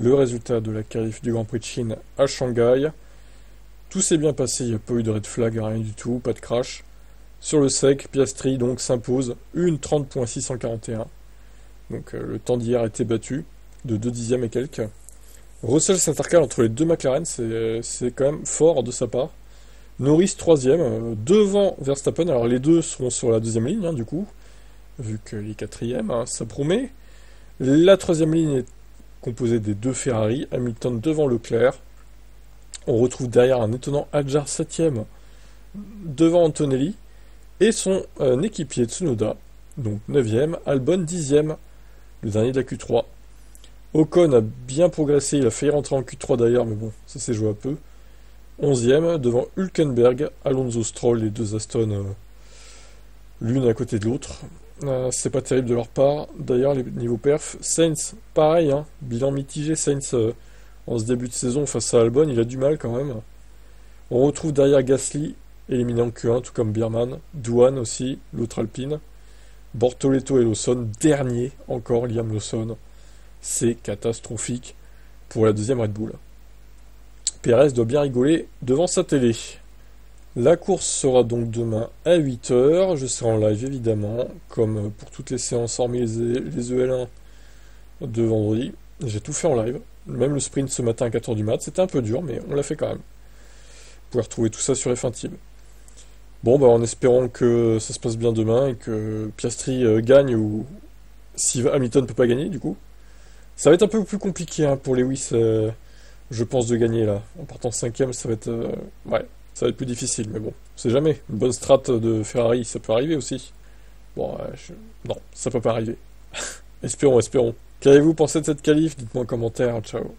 le résultat de la qualif du Grand Prix de Chine à Shanghai. Tout s'est bien passé, il n'y a pas eu de red flag, rien du tout, pas de crash. Sur le sec, Piastri donc s'impose, une 30.641. Donc le temps d'hier a été battu, de 2 dixièmes et quelques. Russell s'intercale entre les deux McLaren, c'est quand même fort de sa part. Norris troisième, devant Verstappen, alors les deux seront sur la deuxième ligne, du coup, vu qu'il est quatrième, ça promet. La troisième ligne est composée des deux Ferrari, Hamilton devant Leclerc. On retrouve derrière un étonnant Hadjar septième, devant Antonelli, et son équipier Tsunoda, donc 9e, Albon 10e, le dernier de la Q3. Ocon a bien progressé, il a failli rentrer en Q3 d'ailleurs, mais bon, ça s'est joué un peu. 11e, devant Hülkenberg, Alonso Stroll, les deux Aston, l'une à côté de l'autre. C'est pas terrible de leur part. D'ailleurs, les niveaux perf, Sainz, pareil, bilan mitigé, Sainz en ce début de saison face à Albon, il a du mal quand même. On retrouve derrière Gasly, éliminé en Q1, tout comme Biermann, Douane aussi, l'autre Alpine, Bortoleto et Lawson, dernier encore, Liam Lawson. C'est catastrophique pour la deuxième Red Bull. Pérez doit bien rigoler devant sa télé. La course sera donc demain à 8h, je serai en live évidemment, comme pour toutes les séances hormis les EL1 de vendredi. J'ai tout fait en live, même le sprint ce matin à 4h du mat, c'était un peu dur mais on l'a fait quand même. Vous pouvez retrouver tout ça sur F1 Team. Bon, en espérant que ça se passe bien demain et que Piastri gagne ou si Hamilton ne peut pas gagner du coup. Ça va être un peu plus compliqué pour Lewis, je pense, de gagner là. En partant 5ème, ça va être ça va être plus difficile, mais bon, on sait jamais. Une bonne strat de Ferrari, ça peut arriver aussi. Bon, non, ça peut pas arriver. Espérons. Qu'avez-vous pensé de cette qualif? Dites-moi en commentaire, ciao.